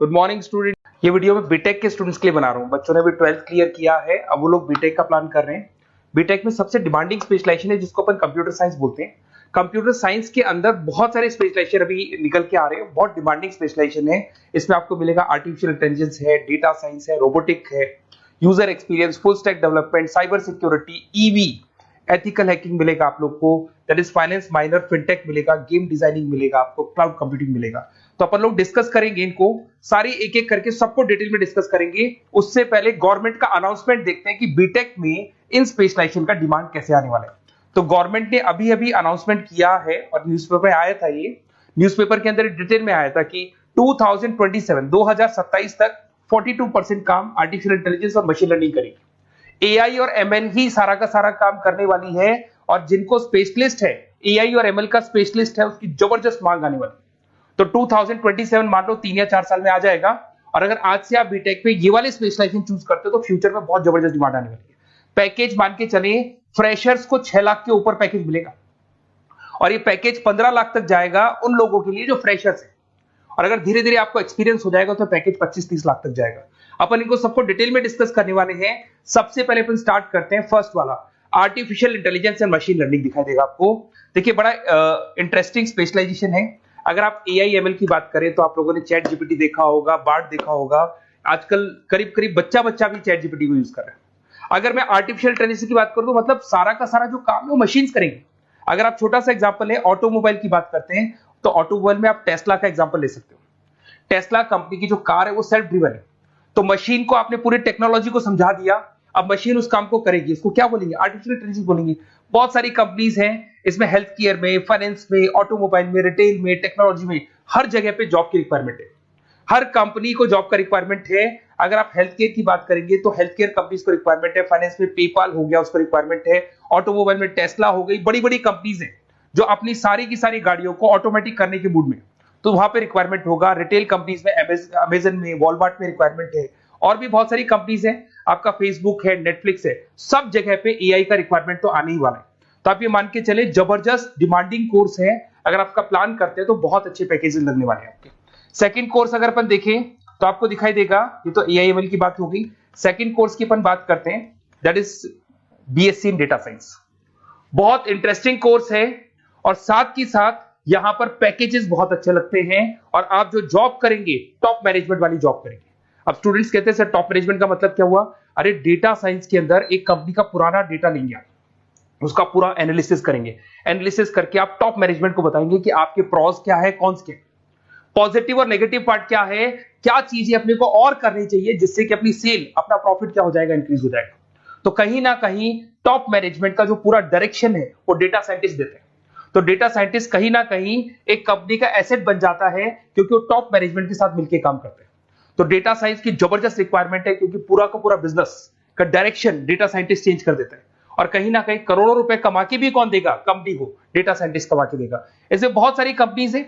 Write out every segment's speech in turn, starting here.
Good morning student. ये video मैं BTech के स्टूडेंट्स के लिए बना रहा हूँ। बच्चों ने भी 12th क्लियर किया है, अब वो लोग बीटेक का प्लान कर रहे हैं। बीटेक में सबसे डिमांडिंग स्पेशलाइजेशन है जिसको अपन कंप्यूटर साइंस बोलते हैं। कंप्यूटर साइंस के अंदर बहुत सारे स्पेशलाइजेशन अभी निकल के आ रहे हैं, बहुत डिमांडिंग स्पेशलाइजेशन है। इसमें आपको मिलेगा आर्टिफिशियल इंटेलिजेंस है, डेटा साइंस है, रोबोटिक है, user experience, full stack development, cyber security, EV, ethical hacking मिलेगा आप लोग को, that is finance minor, fintech मिलेगा, गेम डिजाइनिंग मिलेगा आपको, क्लाउड कंप्यूटिंग मिलेगा। तो अपन लोग डिस्कस करेंगे इनको सारी एक एक करके, सबको डिटेल में डिस्कस करेंगे। उससे पहले गवर्नमेंट का अनाउंसमेंट देखते हैं कि बीटेक में इन स्पेशलाइजेशन का डिमांड कैसे आने वाला है। तो गवर्नमेंट ने अभी अभी अनाउंसमेंट किया है और न्यूज़पेपर में आया था, ये न्यूज़पेपर के अंदर डिटेल में आया था कि 2027 तक 42% काम आर्टिफिशियल इंटेलिजेंस और मशीन लर्निंग करेगी। एआई और एमएल ही सारा का सारा काम करने वाली है, और जिनको स्पेशलिस्ट है, एआई और एमएल का स्पेशलिस्ट है, उसकी जबरदस्त मांग आने वाली। तो 2027 मान लो 3 या 4 साल में आ जाएगा। और अगर आज से आप बीटेक पे ये वाले स्पेशलाइजेशन चूज करते हो तो फ्यूचर में बहुत जबरदस्त डिमांड आने वाली है। पैकेज मान के चले, फ्रेशर्स को 6 लाख के ऊपर पैकेज मिलेगा, और ये पैकेज 15 लाख तक जाएगा उन लोगों के लिए जो फ्रेशर्स है। और अगर धीरे धीरे आपको एक्सपीरियंस हो जाएगा तो पैकेज 25-30 लाख तक जाएगा। अपन इनको सबको डिटेल में डिस्कस करने वाले हैं। सबसे पहले अपन स्टार्ट करते हैं फर्स्ट वाला, artificial intelligence and machine learning दिखाई देगा आपको। देखिए बड़ा इंटरेस्टिंग स्पेशलाइजेशन है। अगर आप एआई एमएल की बात करें तो आप लोगों ने चैट जीपीटी देखा होगा, बार्ड देखा होगा। आजकल करीब करीब बच्चा भी चैट जीपीटी को यूज कर रहा है। अगर मैं आर्टिफिशियल इंटेलिजेंस की बात करूं तो मतलब सारा का सारा जो काम है वो मशीन्स करेंगे। अगर आप छोटा सा एग्जांपल है, ऑटोमोबाइल की बात करते हैं तो ऑटोमोबाइल में आप टेस्ला का एग्जांपल ले सकते हो। टेस्ला कंपनी की जो कार है वो सेल्फ ड्रिवन है। तो मशीन को आपने पूरी टेक्नोलॉजी को समझा दिया, अब मशीन उस काम को करेगी। इसको क्या बोलेंगे? आर्टिफिशियल इंटेलिजेंस बोलेंगे। बहुत सारी कंपनीज हैं इसमें, हेल्थ केयर में, फाइनेंस में, ऑटोमोबाइल में, रिटेल में, टेक्नोलॉजी में, हर जगह पे जॉब की रिक्वायरमेंट है। हर कंपनी को जॉब का रिक्वायरमेंट है। अगर आप हेल्थ केयर की बात करेंगे तो हेल्थ केयर कंपनीज को रिक्वायरमेंट है, फाइनेंस में पेपाल हो गया उसको रिक्वायरमेंट है, ऑटोमोबाइल में टेस्ला हो गई, बड़ी बड़ी कंपनीज हैं जो अपनी सारी की सारी गाड़ियों को ऑटोमेटिक करने के मूड में, तो वहां पे रिक्वायरमेंट होगा। रिटेल कंपनीज में अमेजन में, वॉलमार्ट में रिक्वायरमेंट है, और भी बहुत सारी कंपनीज हैं, आपका फेसबुक है, नेटफ्लिक्स है, सब जगह पे एआई का रिक्वायरमेंट तो आने ही वाला है। तो आप ये मान के चले जबरदस्त डिमांडिंग कोर्स है। अगर आपका प्लान करते हैं तो बहुत अच्छे पैकेजेस लगने वाले हैं आपके। सेकंड कोर्स अगर अपन देखें तो आपको दिखाई देगा, ये तो एआई एमएल की बात हो गई। सेकंड कोर्स की अपन बात करते हैं, that is BSc in data science. बहुत इंटरेस्टिंग कोर्स है, और साथ ही साथ यहां पर पैकेजेस बहुत अच्छे लगते हैं, और आप जो जॉब करेंगे टॉप मैनेजमेंट वाली जॉब करेंगे। अब स्टूडेंट्स कहते हैं सर टॉप मैनेजमेंट का मतलब क्या हुआ? अरे डेटा साइंस के अंदर एक कंपनी का पुराना डेटा लेंगे आप, उसका पूरा एनालिसिस करेंगे, एनालिसिस करके आप टॉप मैनेजमेंट को बताएंगे कि आपके प्रॉस क्या है, कॉन्स क्या है, पॉजिटिव और नेगेटिव पार्ट क्या है, क्या चीजें अपने को और करनी चाहिए जिससे कि अपनी सेल, अपना प्रॉफिट क्या हो जाएगा, इंक्रीज हो जाएगा। तो कहीं ना कहीं टॉप मैनेजमेंट का जो पूरा डायरेक्शन है वो डेटा साइंटिस्ट देते हैं। तो डेटा साइंटिस्ट कहीं ना कहीं एक कंपनी का एसेट बन जाता है, क्योंकि वो टॉप मैनेजमेंट के साथ मिलकर काम करते हैं। तो डेटा साइंस की जबरदस्त रिक्वायरमेंट है, क्योंकि पूरा का पूरा बिजनेस का डायरेक्शन डेटा साइंटिस्ट चेंज कर देता है। और कहीं ना कहीं करोड़ों रुपए कमा के भी कौन देगा? कंपनी को डेटा साइंटिस्ट कमा के देगा। ऐसे बहुत सारी कंपनीज है,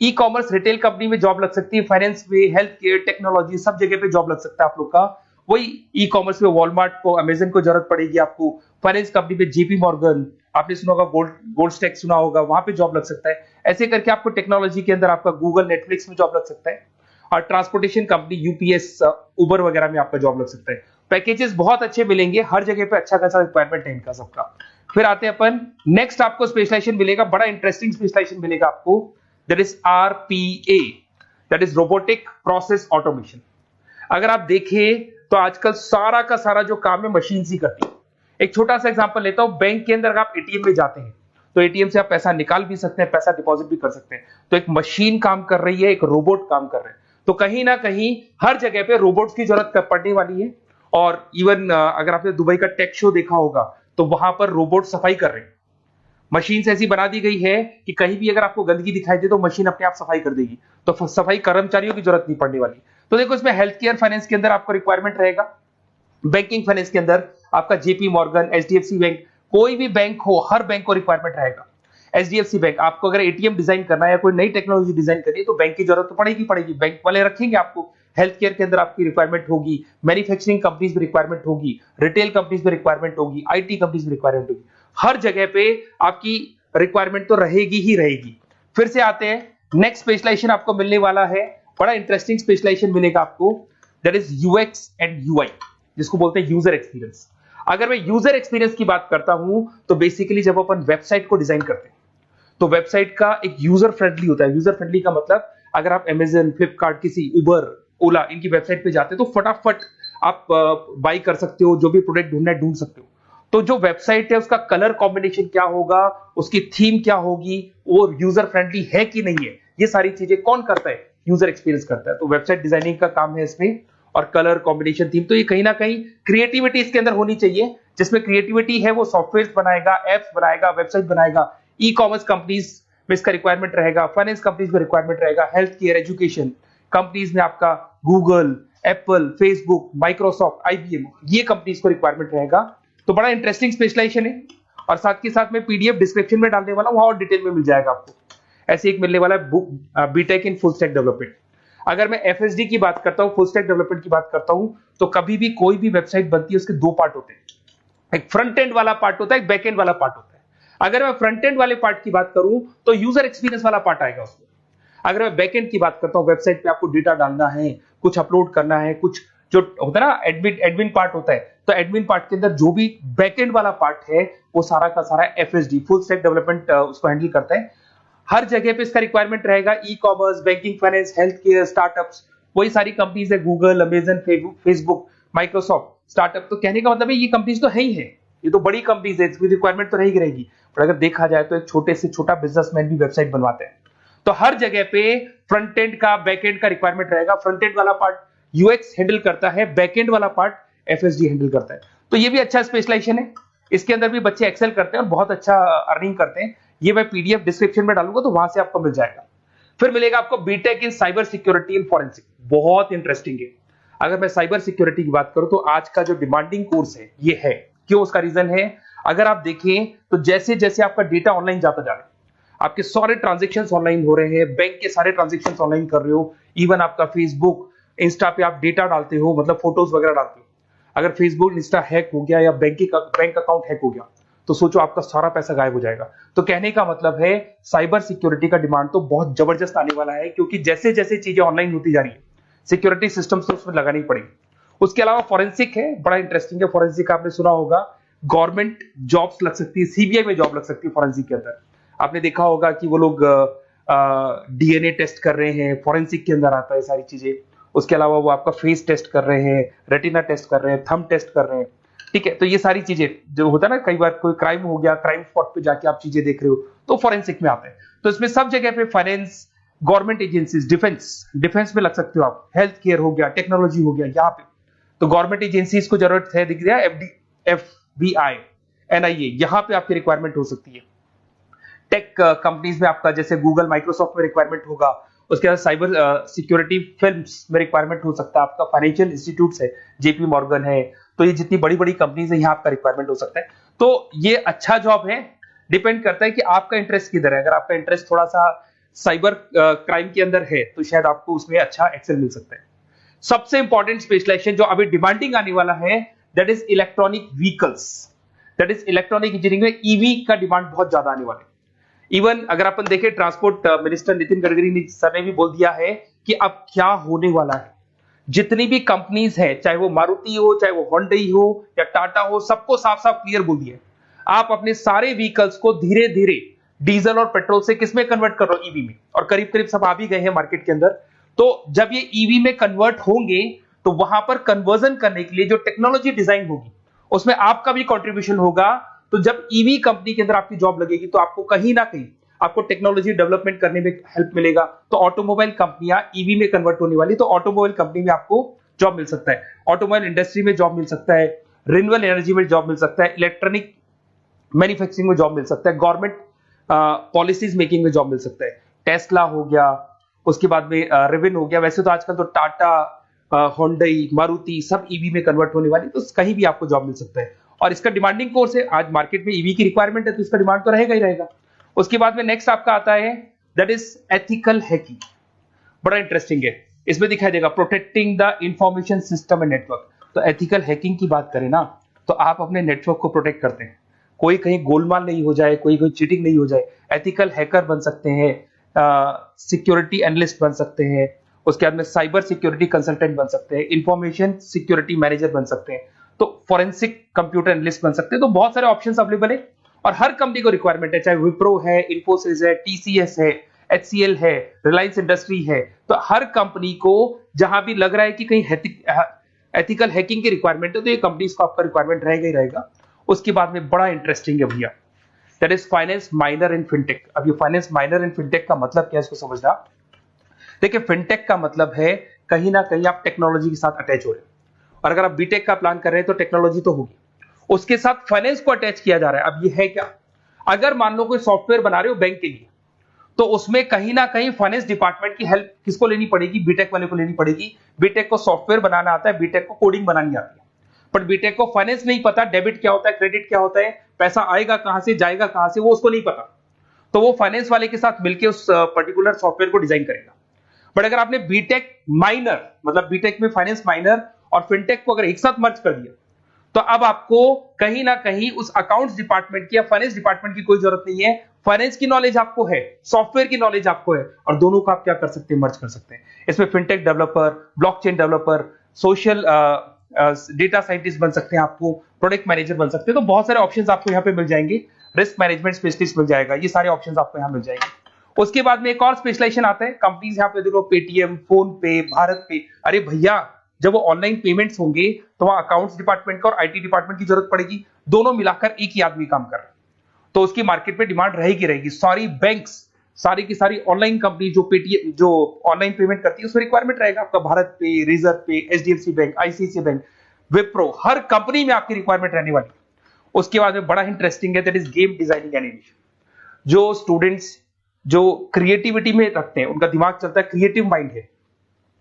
ई कॉमर्स, रिटेल कंपनी में जॉब लग सकती है, फाइनेंस में, हेल्थ केयर, टेक्नोलॉजी, सब जगह पे जॉब लग सकता है आप लोग का। वही ई कॉमर्स में वॉलमार्ट को, अमेजन को जरूरत पड़ेगी आपको। फाइनेंस कंपनी में जेपी मॉर्गन, आपने सुना होगा, गोल्ड स्टैक सुना होगा, वहां पे जॉब लग सकता है। ऐसे करके आपको टेक्नोलॉजी के अंदर आपका गूगल, नेटफ्लिक्स में जॉब लग सकता है। और ट्रांसपोर्टेशन कंपनी यूपीएस, उबर वगैरह में आपका जॉब लग सकता है। पैकेजेस बहुत अच्छे मिलेंगे, हर जगह पे अच्छा खासा रिक्वायरमेंट है इनका सबका। फिर आते हैं अपन नेक्स्ट, आपको स्पेशलाइजेशन मिलेगा, बड़ा इंटरेस्टिंग स्पेशलाइजेशन मिलेगा आपको, that is RPA, that is robotic process automation. अगर आप देखें तो आजकल सारा का सारा जो काम है मशीन ही करती है। एक छोटा सा एग्जांपल लेता हूं, बैंक के अंदर अगर आप एटीएम में जाते हैं तो एटीएम से आप पैसा निकाल भी सकते हैं, पैसा डिपॉजिट भी कर सकते हैं। तो एक मशीन काम कर रही है, एक रोबोट काम कर रहे हैं। तो कहीं ना कहीं हर जगह पे रोबोट्स की जरूरत पड़ने वाली है। और इवन अगर आपने दुबई का टेक शो देखा होगा तो वहां पर रोबोट सफाई कर रहे हैं। मशीन ऐसी बना दी गई है कि कहीं भी अगर आपको गंदगी दिखाई दे तो मशीन अपने आप सफाई कर देगी, तो सफाई कर्मचारियों की जरूरत नहीं पड़ने वाली। तो देखो इसमें हेल्थ केयर, फाइनेंस के अंदर आपको रिक्वायरमेंट रहेगा, बैंकिंग फाइनेंस के अंदर आपका जेपी मॉर्गन, एचडीएफसी बैंक, कोई भी बैंक हो, हर बैंक को रिक्वायरमेंट रहेगा। एचडीएफसी बैंक, आपको अगर एटीएम डिजाइन करना है या कोई नई टेक्नोलॉजी डिजाइन करनी है तो बैंक की जरूरत तो पड़ेगी, बैंक वाले रखेंगे आपको। हेल्थ केयर के अंदर आपकी रिक्वायरमेंट होगी, मैन्युफैक्चरिंग कंपनीज में रिक्वायरमेंट होगी, रिटेल कंपनीज में रिक्वायरमेंट होगी, आईटी कंपनीज में रिक्वायरमेंट होगी। हर जगह पे आपकी रिक्वायरमेंट तो रहेगी ही रहेगी। फिर से आते हैं, नेक्स्ट स्पेशलाइजेशन आपको मिलने वाला है बड़ा इंटरेस्टिंग स्पेशलाइजेशन मिलेगा आपको, that is UX and UI, जिसको बोलते हैं यूजर एक्सपीरियंस। अगर मैं यूजर एक्सपीरियंस की बात करता हूं तो बेसिकली जब अपन वेबसाइट को डिजाइन करते हैं तो वेबसाइट का एक यूजर फ्रेंडली होता है। यूजर फ्रेंडली का मतलब अगर आप अमेजन, फ्लिपकार्ट, किसी उबर, ओला इनकी वेबसाइट पे जाते हैं तो फटाफट आप बाई कर सकते हो, जो भी प्रोडक्ट ढूंढना है ढूंढ सकते हो। तो जो वेबसाइट है उसका कलर कॉम्बिनेशन क्या होगा, उसकी थीम क्या होगी, वो यूजर फ्रेंडली है कि नहीं है, ये सारी चीजें कौन करता है, यूजर एक्सपीरियंस करता है। तो वेबसाइट डिजाइनिंग का काम है इसमें, और कलर कॉम्बिनेशन, थीम, तो ये कहीं ना कहीं क्रिएटिविटी इसके अंदर होनी चाहिए। जिसमें क्रिएटिविटी है वो सॉफ्टवेयर बनाएगा, एप्स बनाएगा, वेबसाइट बनाएगा। ई कॉमर्स कंपनीज में इसका रिक्वायरमेंट रहेगा, फाइनेंस कंपनीज में रिक्वायरमेंट रहेगा, हेल्थ केयर, एजुकेशन कंपनीज में आपका Google, Apple, Facebook, Microsoft, IBM, ये कंपनीज को रिक्वायरमेंट रहेगा। तो बड़ा इंटरेस्टिंग स्पेशलाइजेशन है, और साथ के साथ में पीडीएफ डिस्क्रिप्शन में डालने वाला, वहां और डिटेल में मिल जाएगा आपको। ऐसे एक मिलने वाला है B Tech in full stack development. अगर मैं एफएसडी की बात करता हूं, फुल स्टैक डेवलपमेंट की बात करता हूं, तो कभी भी कोई भी वेबसाइट बनती है उसके दो पार्ट होते हैं, एक फ्रंट एंड वाला पार्ट होता है, एक बैक एंड वाला पार्ट होता है। अगर मैं फ्रंट एंड वाले पार्ट की बात करूं तो यूजर एक्सपीरियंस वाला पार्ट आएगा उसमें। अगर मैं बैक एंड की बात करता हूं, वेबसाइट पे आपको डेटा डालना है, कुछ अपलोड करना है, कुछ जो होता है ना एडमिन पार्ट होता है, तो एडमिन पार्ट के अंदर जो भी बैक एंड वाला पार्ट है वो सारा का सारा एफएसडी, फुल स्टैक डेवलपमेंट, उसको हैंडल करता है। हर जगह पे इसका रिक्वायरमेंट रहेगा। E commerce, banking, finance, health care, startups, वही सारी कंपनीज है, Google, Amazon, Facebook, Microsoft, startup. तो कहने का मतलब है ये कंपनीज तो है ही है, ये तो बड़ी कंपनीज है, इसकी रिक्वायरमेंट तो रहेगी रहेगी। पर अगर देखा जाए तो एक छोटे से छोटा बिजनेसमैन भी वेबसाइट बनवाते हैं। तो हर जगह पे फ्रंट एंड का, बैक एंड का रिक्वायरमेंट रहेगा। फ्रंट एंड वाला पार्ट यूएक्स हैंडल करता है, बैक एंड वाला पार्ट एफएसडी हैंडल करता है। तो ये भी अच्छा स्पेशलाइजेशन है, इसके अंदर भी बच्चे एक्सेल करते हैं और बहुत अच्छा अर्निंग करते हैं। ये मैं पीडीएफ डिस्क्रिप्शन में डालूंगा तो वहां से आपको मिल जाएगा। फिर मिलेगा आपको B Tech in cyber security and forensic, बहुत इंटरेस्टिंग है। अगर मैं साइबर सिक्योरिटी की बात करूं तो आज का जो डिमांडिंग कोर्स है ये है। क्यों? उसका रीजन है, अगर आप देखें तो जैसे जैसे आपका डेटा ऑनलाइन जाता जा रहा है, आपके सारे ट्रांजेक्शंस ऑनलाइन हो रहे हैं, बैंक के सारे ट्रांजेक्शंस ऑनलाइन कर रहे हो, इवन आपका फेसबुक, इंस्टा पे आप डेटा डालते हो, मतलब फोटोज वगैरह डालते हो। अगर फेसबुक, इंस्टा हैक हो गया या बैंक अकाउंट हैक हो गया तो सोचो आपका सारा पैसा गायब हो जाएगा। तो कहने का मतलब है साइबर सिक्योरिटी का डिमांड तो बहुत जबरदस्त आने वाला है, क्योंकि जैसे जैसे चीजें ऑनलाइन होती जा रही है सिक्योरिटी सिस्टम्स तो उसमें लगानी पड़ेगी। उसके अलावा फॉरेंसिक है, बड़ा इंटरेस्टिंग है। फॉरेंसिक आपने सुना होगा, गवर्नमेंट जॉब्स लग सकती है, सीबीआई में जॉब लग सकती है फॉरेंसिक के अंदर। आपने देखा होगा कि वो लोग डीएनए टेस्ट कर रहे हैं, फॉरेंसिक के अंदर आता है सारी चीजें। उसके अलावा वो आपका फेस टेस्ट कर रहे हैं, रेटिना टेस्ट कर रहे हैं, थंब टेस्ट कर रहे हैं, ठीक है। तो ये सारी चीजें जो होता है ना, कई बार कोई क्राइम हो गया, क्राइम स्पॉट पे जाके आप चीजें देख रहे हो तो फॉरेंसिक में आते हैं। तो इसमें सब जगह पे फाइनेंस, गवर्नमेंट एजेंसीज, डिफेंस में लग सकते हो आप, हेल्थ केयर हो गया, टेक्नोलॉजी हो गया, यहाँ पे तो गवर्नमेंट एजेंसीज को जरूरत है, दिख रहा है, एफबीआई, एनआईए, यहाँ पे आपकी रिक्वायरमेंट हो सकती है। टेक कंपनीज में आपका जैसे गूगल, माइक्रोसॉफ्ट में रिक्वायरमेंट होगा। उसके बाद साइबर सिक्योरिटी फिल्म्स में रिक्वायरमेंट हो सकता है आपका, फाइनेंशियल इंस्टीट्यूट्स है, जेपी मॉर्गन है, तो ये जितनी बड़ी बड़ी कंपनीज है यहाँ आपका रिक्वायरमेंट हो सकता है। तो ये अच्छा जॉब है, डिपेंड करता है कि आपका इंटरेस्ट किधर है। अगर आपका इंटरेस्ट थोड़ा सा साइबर क्राइम के अंदर है तो शायद आपको उसमें अच्छा एक्सेल मिल सकता है। सबसे इंपॉर्टेंट स्पेशलाइजेशन जो अभी डिमांडिंग आने वाला है, that is electronic vehicles, that is electronic engineering में ईवी का डिमांड बहुत ज्यादा आने वाला है। इवन अगर अपन देखें, transport minister Nitin Gadkari sir ने भी बोल दिया है कि अब क्या होने वाला है, जितनी भी कंपनीज है, चाहे वो मारुति हो, चाहे वो होंडई हो या टाटा हो, सबको साफ साफ क्लियर बोल दिया, आप अपने सारे व्हीकल्स को धीरे धीरे डीजल और पेट्रोल से किसमें कन्वर्ट कर रहे हो, ईवी में। और करीब करीब सब आ भी गए हैं मार्केट के अंदर। तो जब ये ईवी में कन्वर्ट होंगे तो वहां पर कन्वर्जन करने के लिए जो टेक्नोलॉजी डिजाइन होगी उसमें आपका भी कंट्रीब्यूशन होगा। तो जब ईवी कंपनी के अंदर आपकी जॉब लगेगी तो आपको कहीं ना कहीं आपको टेक्नोलॉजी डेवलपमेंट करने में हेल्प मिलेगा। तो ऑटोमोबाइल कंपनियां ईवी में कन्वर्ट होने वाली, तो ऑटोमोबाइल कंपनी में आपको जॉब मिल सकता है, ऑटोमोबाइल इंडस्ट्री में जॉब मिल सकता है, रिन्यूएबल एनर्जी में जॉब मिल सकता है, इलेक्ट्रॉनिक मैन्युफैक्चरिंग में जॉब मिल सकता है, गवर्नमेंट पॉलिसीज मेकिंग में जॉब मिल सकता है। टेस्ला हो गया, उसके बाद में रिविन हो गया। वैसे तो आजकल तो टाटा, होंडई, मारुति सब ईवी में कन्वर्ट होने वाली, तो कहीं भी आपको जॉब मिल सकता है। और इसका डिमांडिंग कोर्स है, आज मार्केट में ईवी की रिक्वायरमेंट है तो इसका डिमांड तो रहेगा ही रहेगा। उसके बाद में नेक्स्ट आपका आता है, दैट इज एथिकल हैकिंग, बड़ा इंटरेस्टिंग है। इसमें दिखाई देगा protecting the information system and network. तो एथिकल हैकिंग की बात करें ना, तो आप अपने नेटवर्क को प्रोटेक्ट करते हैं, कोई कहीं गोलमाल नहीं हो जाए, कोई चीटिंग नहीं हो जाए। एथिकल हैकर बन सकते हैं, सिक्योरिटी एनालिस्ट बन सकते हैं, उसके बाद में साइबर सिक्योरिटी कंसल्टेंट बन सकते हैं, इंफॉर्मेशन सिक्योरिटी मैनेजर बन सकते हैं, तो फोरेंसिक कंप्यूटर एनालिस्ट बन सकते हैं। तो बहुत सारे ऑप्शंस अवेलेबल है और हर कंपनी को रिक्वायरमेंट है, चाहे विप्रो है, इन्फोसिस है, टीसीएस है, एचसीएल है, रिलायंस इंडस्ट्री है। तो हर कंपनी को जहां भी लग रहा है कि कहीं एथिकल हैकिंग की रिक्वायरमेंट है तो ये कंपनीज को आपका रिक्वायरमेंट रहेगा ही रहेगा। उसके बाद में बड़ा इंटरेस्टिंग है भैया, that is finance minor in fintech. अब ये फाइनेंस माइनर इन फिनटेक का मतलब क्या है इसको समझना। देखिए फिनटेक का मतलब है कहीं ना कहीं आप टेक्नोलॉजी के साथ अटैच हो रहे हैं, और अगर आप बीटेक का प्लान कर रहे हैं तो टेक्नोलॉजी तो होगी, उसके साथ फाइनेंस को अटैच किया जा रहा है। अब ये है क्या, अगर मान लो कोई सॉफ्टवेयर बना रहे हो बैंक के लिए, तो उसमें कहीं ना कहीं फाइनेंस डिपार्टमेंट की हेल्प किसको लेनी पड़ेगी, बीटेक वाले को लेनी पड़ेगी। बीटेक को सॉफ्टवेयर बनाना आता है, बीटेक को कोडिंग बनानी आती है, बट बीटेक को फाइनेंस नहीं पता, डेबिट क्या होता है, क्रेडिट क्या होता है, पैसा आएगा कहां से जाएगा कहां से, वो उसको नहीं पता। तो वो फाइनेंस वाले के साथ मिलकर उस पर्टिकुलर सॉफ्टवेयर को डिजाइन करेगा। बट अगर आपने बीटेक माइनर मतलब बीटेक में फाइनेंस माइनर और फिनटेक को अगर एक साथ मर्ज कर दिया, तो अब आपको कहीं ना कहीं उस अकाउंट्स डिपार्टमेंट की या फाइनेंस डिपार्टमेंट की कोई जरूरत नहीं है। फाइनेंस की नॉलेज आपको है, सॉफ्टवेयर की नॉलेज आपको है, और दोनों को आप क्या कर सकते हैं, मर्ज कर सकते हैं। इसमें fintech developer, blockchain developer, social data scientist बन सकते हैं, आपको प्रोडक्ट मैनेजर बन सकते हैं। तो बहुत सारे ऑप्शंस आपको यहाँ पे मिल जाएंगे, रिस्क मैनेजमेंट स्पेशलिस्ट मिल जाएगा, ये सारे ऑप्शंस आपको यहाँ मिल जाएंगे। उसके बाद में एक और स्पेशलाइजेशन आता है, कंपनीज यहाँ पे देखो पेटीएम, फोन पे, भारत पे। अरे भैया जब वो ऑनलाइन पेमेंट्स होंगे तो वहां अकाउंट्स डिपार्टमेंट का और आईटी डिपार्टमेंट की जरूरत पड़ेगी, दोनों मिलाकर एक ही आदमी काम कर रहा है, तो उसकी मार्केट में डिमांड रहेगी रहेगी। सारी बैंक्स, सारी की सारी ऑनलाइन कंपनी जो पेटीएम जो ऑनलाइन पेमेंट करती है उसमें रिक्वायरमेंट रहेगा आपका, भारत पे, Razorpay, HDFC bank, ICICI bank, Wipro, हर कंपनी में आपकी रिक्वायरमेंट रहने वाली है। उसके बाद में बड़ा इंटरेस्टिंग है, that is game designing animation. जो स्टूडेंट्स जो क्रिएटिविटी में रखते हैं, उनका दिमाग चलता है, क्रिएटिव माइंड है,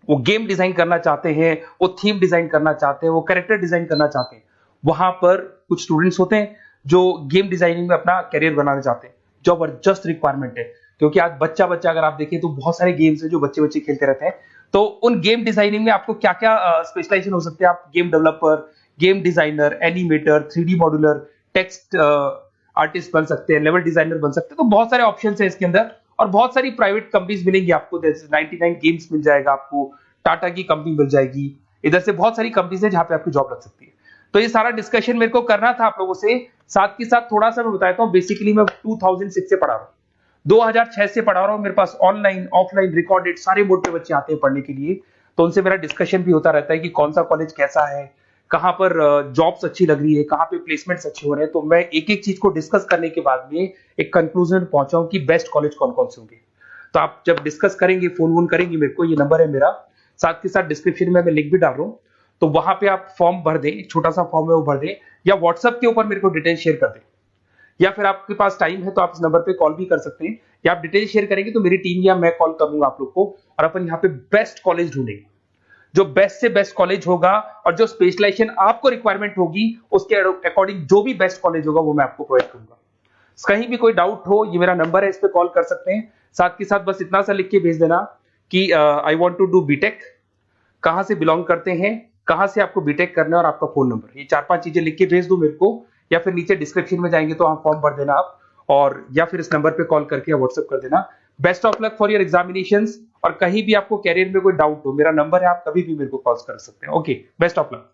वो गेम डिजाइन करना चाहते हैं, वो थीम डिजाइन करना चाहते हैं, वो कैरेक्टर डिजाइन करना चाहते हैं, वहां पर कुछ स्टूडेंट्स होते हैं जो गेम डिजाइनिंग में अपना करियर बनाना चाहते हैं। जबरदस्त रिक्वायरमेंट है, क्योंकि आज बच्चा अगर आप देखें तो बहुत सारे गेम्स हैं जो बच्चे खेलते रहते हैं। तो उन गेम डिजाइनिंग में आपको क्या क्या स्पेशलाइजेशन हो सकते हैं, आप game developer, game designer, animator, 3D modular, text artist बन सकते हैं, लेवल डिजाइनर बन सकते हैं। तो बहुत सारे ऑप्शन है इसके अंदर, और बहुत सारी प्राइवेट कंपनीज मिलेंगी आपको, जैसे 99 गेम्स मिल जाएगा आपको, टाटा की कंपनी मिल जाएगी, इधर से बहुत सारी कंपनीज है जहां पे आपकी जॉब लग सकती है। तो ये सारा डिस्कशन मेरे को करना था आप लोगों से, साथ के साथ थोड़ा सा मैं बताता हूँ। बेसिकली मैं 2006 से पढ़ा रहा हूँ, 2006 से पढ़ा रहा हूँ। मेरे पास ऑनलाइन ऑफलाइन रिकॉर्डेड सारे बोर्ड पे बच्चे आते हैं पढ़ने के लिए, तो उनसे मेरा डिस्कशन भी होता रहता है कि कौन सा कॉलेज कैसा है, कहां पर जॉब्स अच्छी लग रही है, कहां पे प्लेसमेंट्स अच्छे हो रहे हैं। तो मैं एक एक चीज को डिस्कस करने के बाद में एक कंक्लूजन पहुंचा हूं कि बेस्ट कॉलेज कौन कौन से होंगे। तो आप जब डिस्कस करेंगे, फोन वोन करेंगे मेरे को, ये नंबर है मेरा, साथ के साथ डिस्क्रिप्शन में मैं लिंक भी डाल रहा हूँ, तो वहां पे आप फॉर्म भर दें, एक छोटा सा फॉर्म है वो भर दें, या व्हाट्सएप के ऊपर मेरे को डिटेल शेयर कर दें, या फिर आपके पास टाइम है तो आप इस नंबर पे कॉल भी कर सकते हैं, या आप डिटेल शेयर करेंगे तो मेरी टीम या मैं कॉल करूंगा आप लोग को, और अपन यहाँ पे बेस्ट कॉलेज ढूंढेंगे। जो बेस्ट से बेस्ट कॉलेज होगा और जो स्पेशलाइजेशन आपको रिक्वायरमेंट होगी उसके अकॉर्डिंग जो भी बेस्ट कॉलेज होगा वो मैं आपको प्रोवाइड करूंगा। कहीं भी कोई डाउट हो, ये मेरा नंबर है, इस पे कॉल कर सकते हैं। साथ के साथ बस इतना सा लिख के भेज देना कि I want to do B Tech, कहां से बिलोंग करते हैं, कहां से आपको बीटेक करना है, और आपका फोन नंबर, ये 4-5 चीजें लिख के भेज दो मेरे को, या फिर नीचे डिस्क्रिप्शन में जाएंगे तो आप फॉर्म भर देना आप, और या फिर इस नंबर पे कॉल करके या व्हाट्सएप कर देना। Best of luck for your examinations, और कहीं भी आपको कैरियर में कोई डाउट हो, मेरा नंबर है, आप कभी भी मेरे को कॉल कर सकते हैं। Okay, best of luck.